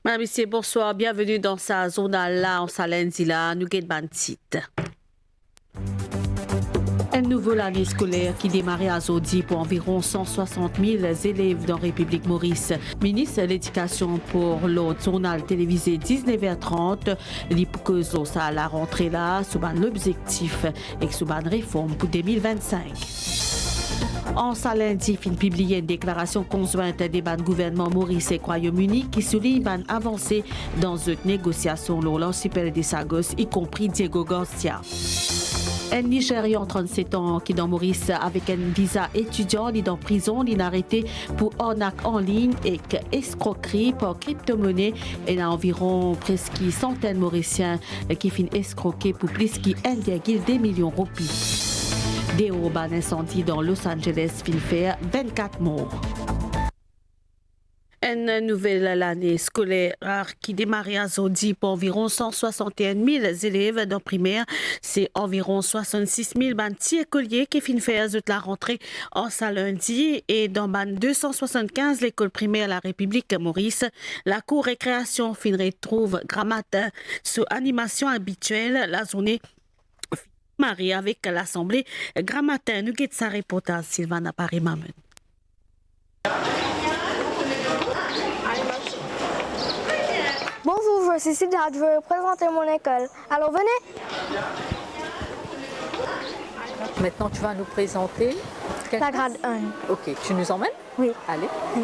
Madame, Monsieur, bonsoir. Bienvenue dans sa zone là, en Salenzi là, nous avons un nouveau année scolaire qui démarrait à Zodi pour environ 160 000 élèves dans la République Maurice. Ministre de l'Éducation pour l'autre journal télévisé 19h30, l'hypothèse à la rentrée là, sous l'objectif et sous réforme pour 2025. En lundi, fin publié une déclaration conjointe des gouvernements Maurice et Royaume-Uni qui souligne une avancée dans une négociation lors super des Sagos, y compris Diego Garcia. Un Nigérian 37 ans qui est dans Maurice avec un visa étudiant, il est en prison, il est arrêté pour arnaque en ligne et escroquerie pour crypto-monnaie. Il y a environ presque une centaine de Mauriciens qui finissent escroquer pour plus de 1,2 million de roupies. Des urbains incendies dans Los Angeles fin faire 24 morts. Une nouvelle année scolaire qui démarre à Zodi pour environ 161 000 élèves dans primaire. C'est environ 66 000 petits écoliers qui finissent faire la rentrée en lundi. Et dans 275 l'école primaire la République Maurice, la cour récréation finit trouve Grammatin sous animation habituelle la journée Marie avec l'Assemblée Grammatin. Nous guette sa reportage Sylvana Paris-Mamen. Bonjour, je suis Siddharth, je vais présenter mon école. Alors venez. Maintenant tu vas nous présenter La grade 1. Ok, tu nous emmènes? Oui. Allez. Oui.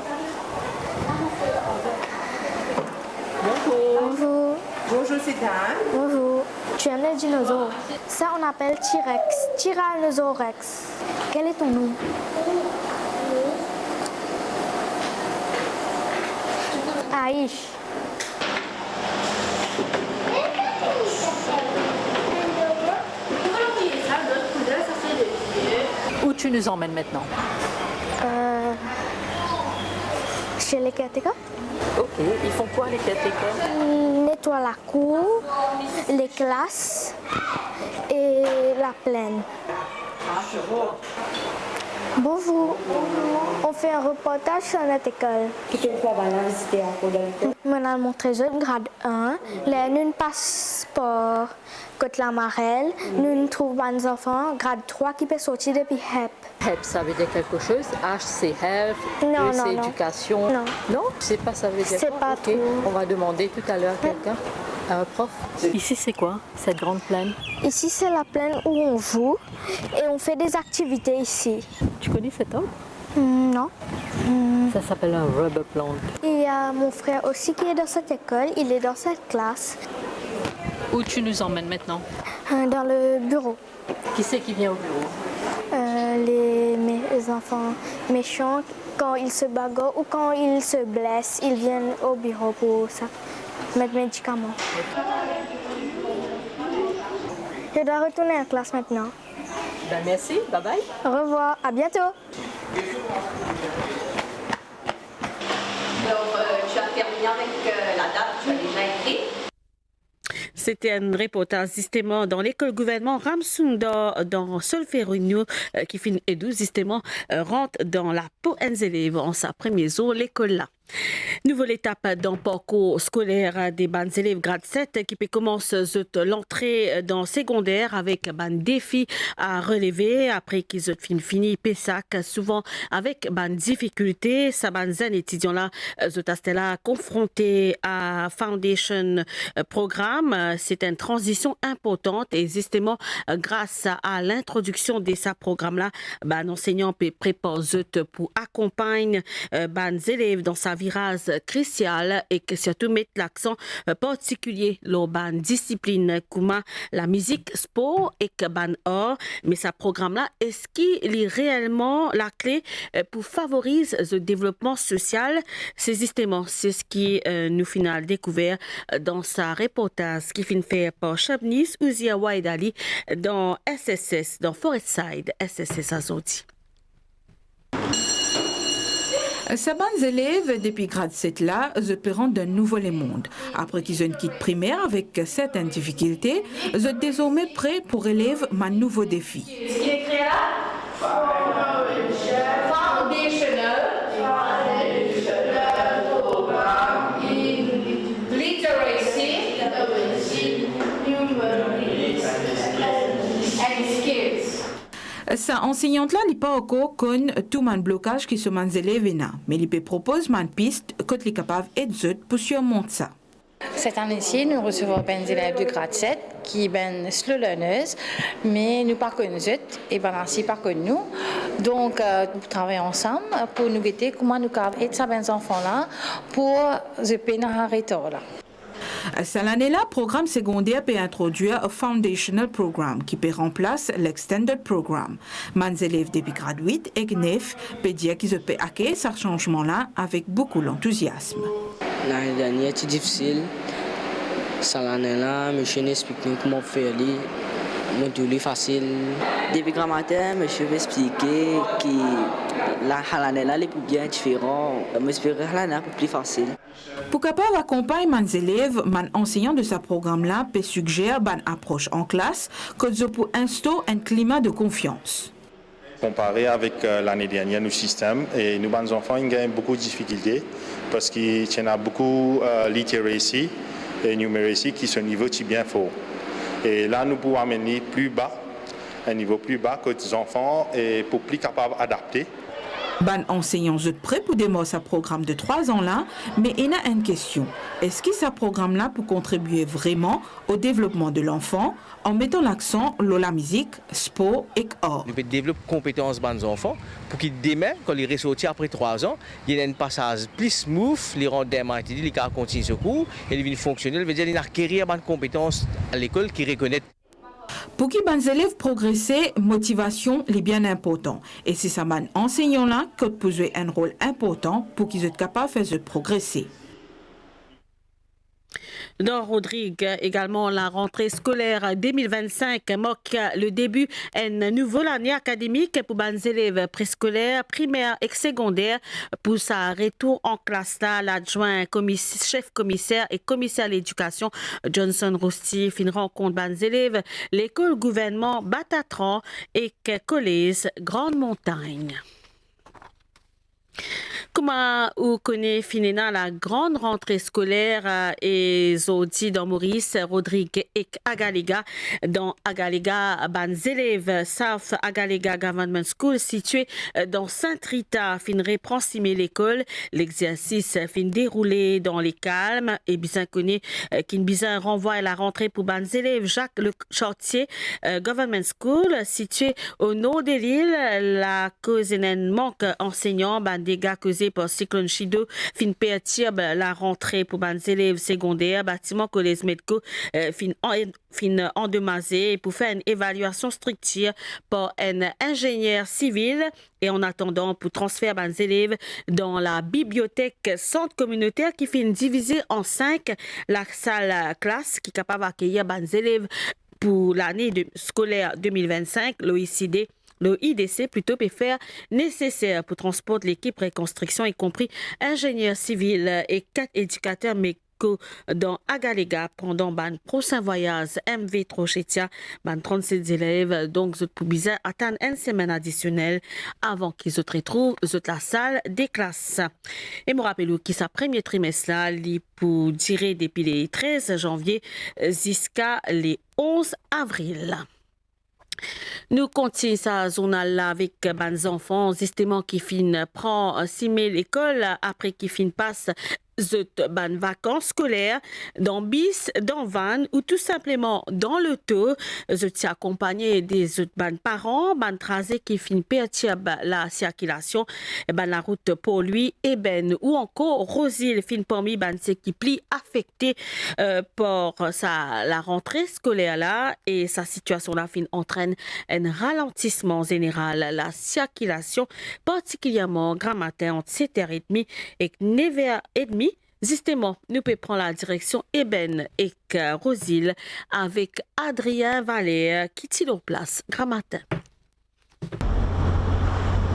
Bonjour. Bonjour. Bonjour Siddharth. Bonjour. Tu aimes les dinosaures? Ça on appelle T-Rex, Tyrannosaurus Rex. Quel est ton nom? Aïch. Où tu nous emmènes maintenant? Chez les catégories. Ok, ils font quoi les catégories? Nettoie la cour, les classes et la plaine. Bonjour. On fait un reportage sur notre école. Maintenant, montré jeune grade 1, les nous passeport côté la marelle, nous trouvons des enfants grade 3 qui peuvent sortir depuis HEP. HEP, ça veut dire quelque chose? H, c'est health, Non, E, c'est non. éducation. Non. Non? Je sais pas, ça veut dire C'est quoi? pas Ok, trop. on va demander tout à l'heure à quelqu'un, à un prof. Ici, c'est quoi, cette grande plaine? Ici, c'est la plaine où on joue et on fait des activités ici. Tu connais cet arbre? Non. Ça s'appelle un rubber plant. Il y a mon frère aussi qui est dans cette école, il est dans cette classe, Où tu nous emmènes maintenant? dans le bureau. Qui c'est qui vient au bureau? Les enfants méchants, quand ils se bagarrent ou quand ils se blessent, ils viennent au bureau pour ça, mettre médicaments. Je dois retourner en classe maintenant. Ben merci, bye bye. Au revoir, à bientôt. Donc, tu as terminé avec la date, tu as déjà écrit. C'était un reportage justement dans l'école gouvernement Ramsunda dans Solferino qui finit et 12 justement rentre dans la peau des élèves en sa première jour l'école là. Nouvelle étape dans le parcours scolaire des bonnes élèves grade 7 qui peut commencer l'entrée dans le secondaire avec un défi à relever après qu'ils ont fini PESAC souvent avec des difficultés. Ça bonnes étudiants là là confrontés à Foundation programme. C'est une transition importante et justement grâce à l'introduction de ce programme là, l'enseignant peut préparer pour accompagner les élèves dans sa virage crucial et que surtout mettre l'accent particulier sur la discipline comme la musique, sport et ban art. Mais ce programme-là, est-ce qu'il est réellement la clé pour favoriser le développement social? C'est justement c'est ce qui nous final découvert dans sa reportage qui finit fait par Chabnis Ouzia Waidali dans SSS, dans Forestside, SSS à Zodi. Ces bons élèves, depuis grade 7 là, se prennent d'un nouveau monde. Après qu'ils ont quitté primaire avec certaines difficultés, ils sont désormais prêts pour relever un nouveau défi. Ce qui est écrit là, foundational programme Sa enseignante-là n'est pas encore con tout man blocage qui se man élèves, mais il propose man piste que les capables d'aider pour surmonter ça. Cette année-ci, nous recevons des élèves de grade 7 qui sont slow learners, mais nous pas connus et ainsi pas connus nous. Donc, nous travaillons ensemble pour nous aider comment nous pouvons aider ces enfants-là pour se pénaliser là. Cette année-là, le programme secondaire peut introduire un foundational programme qui peut remplacer l'extended programme. Les élèves depuis grade 8 et 9 peuvent dire qu'ils peuvent accueillir ce changement-là avec beaucoup d'enthousiasme. L'année dernière, c'était difficile. Cette année-là, monsieur m'explique comment faire les modules faciles. Depuis grand matin, monsieur m'expliquer que l'année-là est bien différente. J'espère que l'année est plus facile. Pour capable accompagner mes élèves, mes enseignants de ce programme-là peut suggérer une approche en classe que je peux instaurer un climat de confiance. Comparé avec l'année dernière, nos systèmes, et nos enfants ils gagnent beaucoup de difficultés parce qu'il y a beaucoup de literacy et numeracy qui sont au niveau bien fort. Et là, nous pouvons amener un niveau plus bas que les enfants et pour plus capables d'adapter. Les enseignants sont prêts pour démarrer ce programme de 3 ans là, mais il y a une question. Est-ce que ce programme-là peut contribuer vraiment au développement de l'enfant en mettant l'accent sur la musique, sport et art? Nous pouvons développer des compétences des enfants pour qu'ils demain, quand ils ressortent après 3 ans, il y a un passage plus smooth, les rendent démarrer, les cas continuent ce cours, et ils viennent fonctionner, veut dire qu'ils acquérir des compétences à l'école qui reconnaissent. Pour que les élèves progressent, motivation est bien important. Et c'est ça, les enseignants-là qui peuvent jouer un rôle important pour qu'ils soient capables de faire progresser. Dans Rodrigue, également, la rentrée scolaire 2025 marque le début d'une nouvelle année académique pour les élèves préscolaires, primaires et secondaires. Pour sa retour en classe, l'adjoint chef commissaire et commissaire à l'éducation Johnson Rosti fin rencontre les élèves, l'école gouvernement Batatran et collège Grande Montagne. Comment vous connaissez finalement la grande rentrée scolaire et Zodi dans Maurice, Rodrigue et Agalega. Dans Agalega, les élèves South Agalega Government School situé dans Sainte-Rita fin reprendre l'école. L'exercice fin déroulé dans les calmes et bien connu qui bien renvoie à la rentrée pour les élèves Jacques Le Chartier Government School situé au nord de l'île. La cause d'un manque enseignant, dégâts causés par cyclone Chido fin perturbe la rentrée pour les élèves secondaires, bâtiment collège médicaux fin endommagé pour faire une évaluation structure par un ingénieur civil et en attendant pour transférer les élèves dans la bibliothèque centre communautaire qui fin divisée en 5 la salle classe qui est capable d'accueillir les élèves pour l'année scolaire 2025. Le IDC plutôt peut faire nécessaire pour transporter l'équipe reconstruction, y compris ingénieurs civils et 4 éducateurs médicaux dans Agalega pendant le prochain voyage MV Trochetia, 37 élèves, donc pour bizarre attendre une semaine additionnelle avant qu'ils se retrouvent dans la salle des classes. Et me rappelle que sa premier trimestre là, pour durer depuis les 13 janvier jusqu'à les 11 avril. Nous continuons sa zone-là avec les enfants, justement, qui prend 6 000 écoles après qui passe ban vacances scolaires dans bis, dans van ou tout simplement dans l'auto. Je suis accompagné des parents, tracé qui perturbe la circulation, la route pour lui et ou encore Rosil parmi ceux qui plie affecté par la rentrée scolaire là et sa situation là entraîne un ralentissement général. La circulation particulièrement grand matin entre 7h30 et 9h30. Justement, nous pouvons prendre la direction Eben et Rosil avec Adrien Valère qui tire en place grand matin.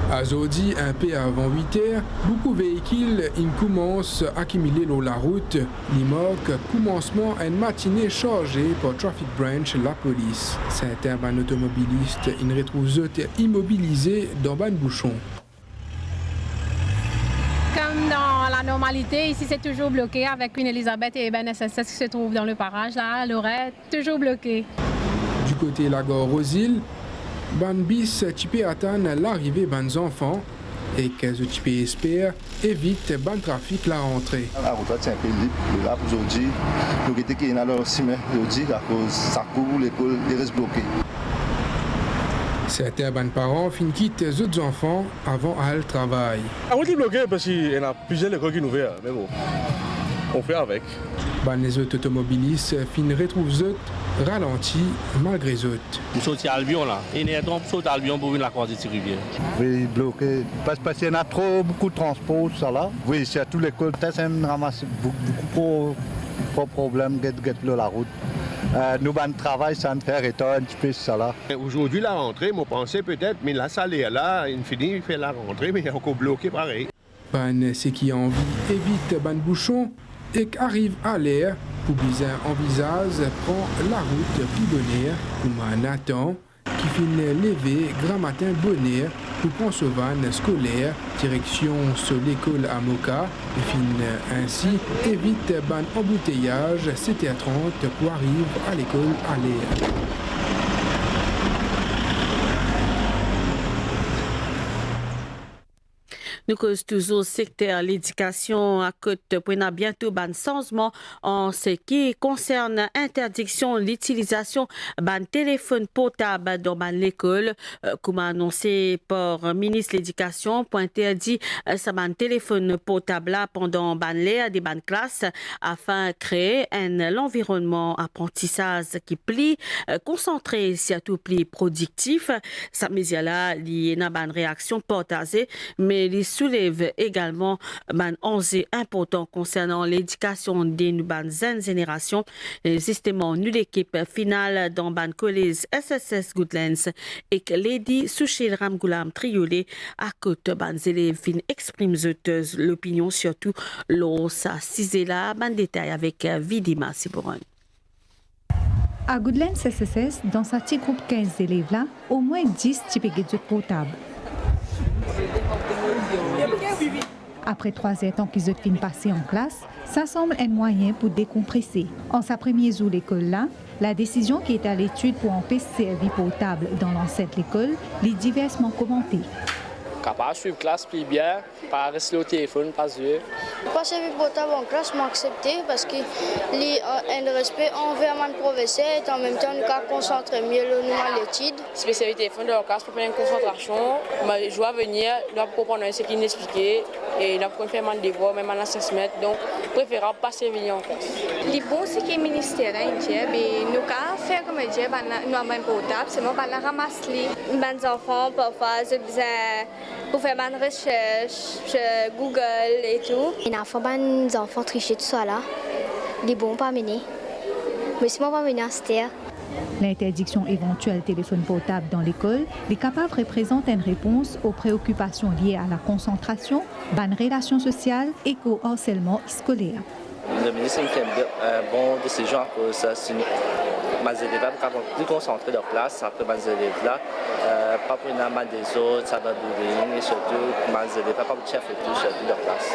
À Zodi, un peu avant 8h, beaucoup de véhicules commencent à accumuler sur la route. L'IMOC, commencement à une matinée chargée par Traffic Branch, la police. Certains automobilistes ils retrouvent immobilisés dans un bouchon. Comme dans la normalité, ici c'est toujours bloqué avec Queen Elizabeth et Ben SSS qui se trouvent dans le parage là, Lorette, toujours bloqué. Du côté de la gare Rosil, ban bis typé attendre l'arrivée ban enfants et que ce type espère évite ban trafic la rentrée. La route est un peu libre. Là, aujourd'hui, nous étions qui dans le ciment aujourd'hui à cause ça court, l'école reste bloquée. Certains ban parents finissent quitter les autres enfants avant à le travail. La route est bloquée parce qu'il y a plusieurs écoles qui nous ouvertes, mais bon, on fait avec. Ban les autres automobilistes finissent retrouvent eux ralenti malgré eux. Nous sommes à Albion là, et nous sommes à Albion pour venir la croisée de rivière. Oui, bloqué. Parce qu'il y en a trop, beaucoup de transport, ça là. Oui, c'est à tous les côtés, ça ramasse beaucoup de problèmes de la route. Nous, ban travail, ça me fait retourner un petit peu ça là. Aujourd'hui, la rentrée, moi pensais peut-être, mais la salle est là, il finit, il fait la rentrée, mais il est encore bloqué pareil. Ban, c'est qui a envie évite ban bouchon et arrive à l'air. Pour bien envisage, prend la route plus bonheur pour Nathan qui finit lever grand matin bonheur pour prendre ce van scolaire direction sur l'école à Moka et finit ainsi évite ban embouteillage 7h30 pour arriver à l'école à l'air. Nous cause toujours secteur l'éducation à côté pour bientôt ban changement en ce qui concerne interdiction l'utilisation ban téléphone portable dans ban l'école comme annoncé par ministre de l'éducation pour interdire ça ban téléphone portable là pendant ban l'air des ban classes afin de créer un environnement apprentissage qui plie concentré surtout plus productif ça média là il y a ban réaction partagée mais les soulève également un enjeu important concernant l'éducation des nouvelles générations. Justement, nous l'équipe finale dans ban collège SSS Goodlands et que Lady Souchil Ramgoulam Triolet à côté ban élèves fin exprime l'opinion surtout l'on sa cisé là ban détail avec Vidima Siboron. À Goodlands SSS, dans sa petit groupe 15 élèves là, au moins 10 types de portables. Après 3 ans qu'ils ont fini passer en classe, ça semble un moyen pour décompresser. En sa première jour l'école là, la décision qui est à l'étude pour empêcher servir portable dans l'enceinte l'école, est diversement commentée. Capable de suivre classe plus bien, pas rester au téléphone, pas yeux. Pas servir portable en classe, m'a accepté parce qu'il y a un respect envers mon professeur et en même temps nous pouvons concentrer mieux dans l'étude. Spécialité téléphone dans la classe pour faire une concentration, mais je dois venir, je dois comprendre ce qu'il expliqué et je dois faire mon devoir, même en assessment, donc préférable pas servir en classe. Les bons c'est que le ministère mais nous pouvons faire comme dire, nous avons un portable, c'est moi qui ramasse les. Les enfants parfois ils ont besoin pour faire des recherches sur Google et tout. Il y a des enfants tricher tout ça là. Les bons pas mener. Mais si moi pas mener à cette terre. L'interdiction éventuelle téléphone portable dans l'école est capable de représenter une réponse aux préoccupations liées à la concentration, bonne relation sociale et au harcèlement scolaire. Le ministre a une bonne décision pour ça. Les élèves sont plus concentrés dans la classe, après les élèves là, pas pour une amende des autres, ça va bullying et surtout les élèves pas pour chef et tout, surtout dans la classe.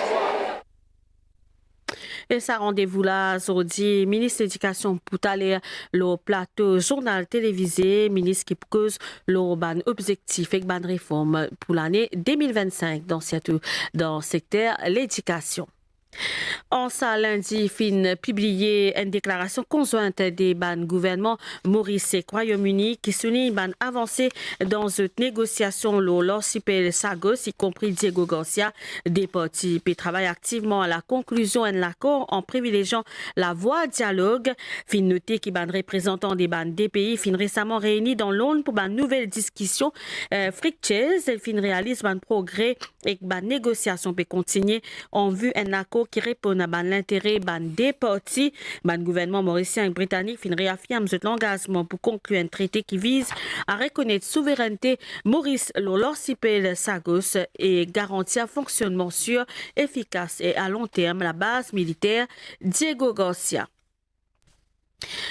Et ça rendez-vous là, aujourd'hui, ministre de l'Éducation pour aller le plateau journal télévisé, ministre qui cause le ban objectif et ban réforme pour l'année 2025 dans le secteur l'éducation. En ça, lundi, fin publié une déclaration conjointe des ban gouvernement Maurice et Royaume-Uni qui souligne ban avancée dans une négociation l'Orcipel Sagos, y compris Diego Garcia, des partis qui travaillent activement à la conclusion d'un accord en privilégiant la voie dialogue. Fin noté qui ban représentant des ban des pays fin récemment réunis dans l'ONU pour ban nouvelle discussion fructueuse. Elle fin réalise ban progrès et ban négociation peut continuer en vue d'un accord qui répond à l'intérêt des partis. Le gouvernement mauricien et britannique réaffirme l'engagement pour conclure un traité qui vise à reconnaître souveraineté Maurice l'Orcipel Sagos et garantir un fonctionnement sûr, efficace et à long terme la base militaire Diego Garcia.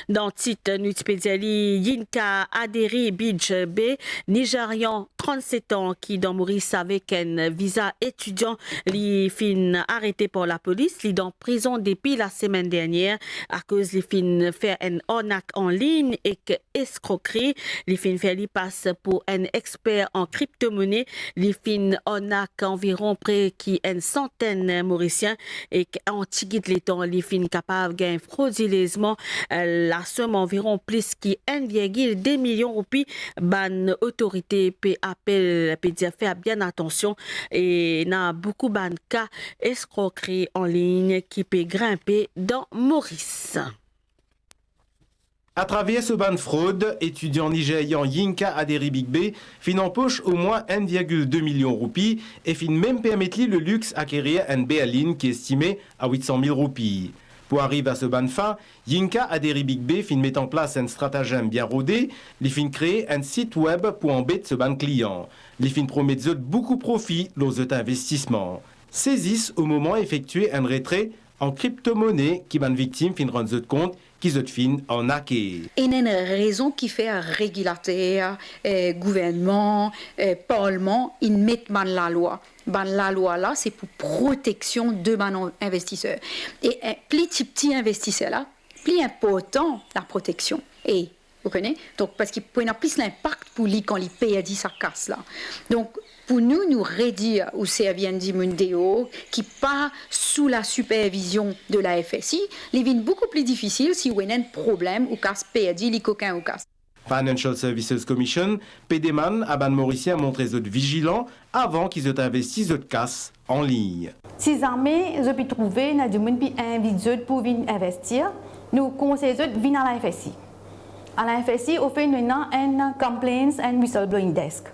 Dans titre Nutipédiali, Yinka Aderi Bijbe, Nigérian, 37 ans, qui dans Maurice avec un visa étudiant, li fin arrêté par la police, li dans prison depuis la semaine dernière à cause li fin faire un arnaque en ligne et que escroquerie, li fin faire li passe pour un expert en crypto-monnaie, li fin arnaque environ près qui une centaine mauriciens et en tigit les temps, li fin capable gain frauduleusement la somme environ plus qui 1,2 million de roupies. Ban autorité peut appel peut dire faire bien attention et n'a beaucoup ban cas escroquerie en ligne qui peut grimper dans Maurice. À travers ce ban de fraude, étudiant nigérian Yinka Aderi Bigbe fin empoche au moins 1,2 million de roupies et fin même permettre le luxe acquérir un berline qui est estimé à 800 000 roupies. Pour arriver à ce ban fin, Yinka Aderi Bigbe fin met en place un stratagème bien rodé, il fin créer un site web pour embêter ce ban client. Il fin promettre beaucoup profit lors de investissement. Saisissent au moment effectuer un retrait en crypto-monnaie qui ban victime fin rendre compte qu'ils ont fin en hacké. Et il y a une raison qui fait un régulateur, gouvernement, parlement, ils mettent la loi. La loi là, c'est pour protection de investisseurs. Et plus petit investisseur là, plus important la protection. Et vous connaissez? Donc parce qu'il peut y avoir plus l'impact pour lui quand il paye sa casse là. Donc pour nous réduire au service mondiaux qui pas sous la supervision de la FSI, les vignes beaucoup plus difficile si vous avez un problème ou casse perdu les coquins ou casse. Financial Services Commission, PDMAN, à Ban Mauricien montre les autres vigilants avant qu'ils aient investi les autres casses en ligne. Si jamais je peux trouver du monde qui invite pour venir investir, nous conseillons de venir à la FSI. À la FSI, on fait un complaints and whistleblowing desk.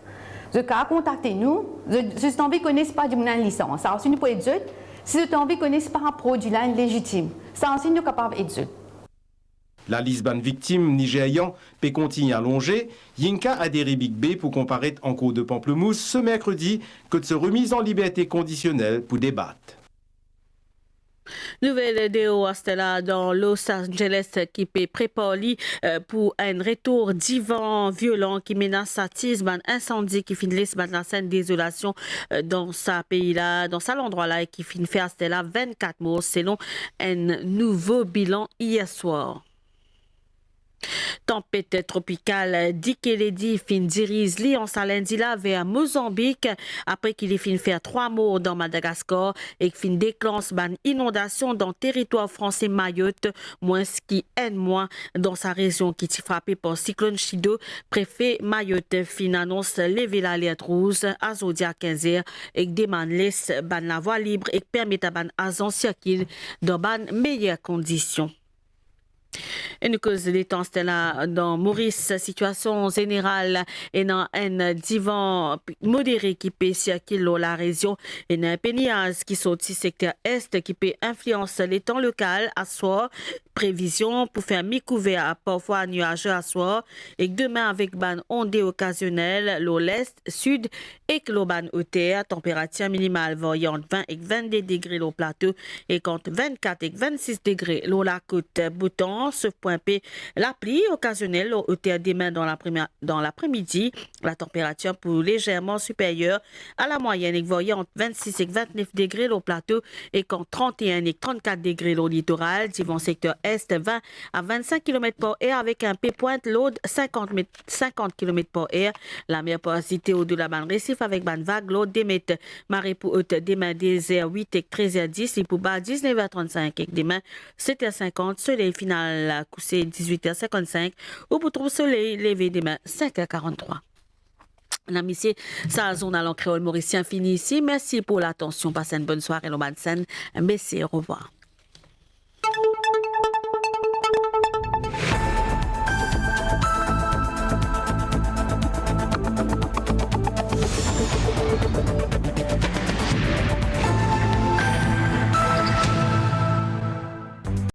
Je peux contacter nous. Si vous envie de connaître pas du monde en licence, ça aussi nous peut être. Si vous envie de connaître pas un produit légitime, ça aussi nous capable d'être. La liste ban victime nigérian peut continuer à longer. Yinka Aderi Bigbe pour comparaître en cours de Pamplemousse ce mercredi que de se remise en liberté conditionnelle pour débattre. Nouvelle vidéo Stella dans Los Angeles qui peut préparer pour un retour d'Ivan violent qui menace attiser un incendie qui finit la scène désolation dans sa pays là, dans cet endroit là et qui finit faire Stella 24 morts selon un nouveau bilan hier soir. Tempête tropicale Dikeledi fin dirige li en lundi là vers Mozambique après qu'il ait fin faire 3 morts dans Madagascar et qu'il fin déclenche une inondation dans le territoire français Mayotte, moins qui aide moins dans sa région qui est frappée par cyclone Chido. Préfet Mayotte fin annonce lever l'alerte rouge à Zodia 15h et demande laisse ban la voie libre et permet à ban agents circuler dans ban meilleures conditions. Et nous cause des temps là dans Maurice, situation générale et dans un divan modéré qui peut circuler dans la région et dans un péniage qui sorti secteur est qui peut influencer les temps local à soir. Prévision pour faire mi-couvert parfois nuageux à soir et demain avec ban ondée occasionnelle l'ouest, sud et l'auban hauteur, température minimale variant 20 et 22 degrés au plateau et contre 24 et 26 degrés l'eau la côte bouton sauf point P. La pluie occasionnelle au hauteur demain dans l'après-midi, la température pour légèrement supérieure à la moyenne et variant 26 et 29 degrés au plateau et contre 31 et 34 degrés au littoral, divant secteur est 20 à 25 km par heure avec un P-pointe l'aude 50 km par heure. La meilleure porosité au de la bande récif avec bande vague l'aude démet marée pour haute demain 10h8 et 13h10 et pour bas 19h35 et demain 7h50 soleil final couché 18h55 ou pour trouver soleil levé demain 5h43. La mission, sa zone à l'encréole mauricien fini ici. Merci pour l'attention. Passez une bonne soirée, Lomansen. Merci, au revoir.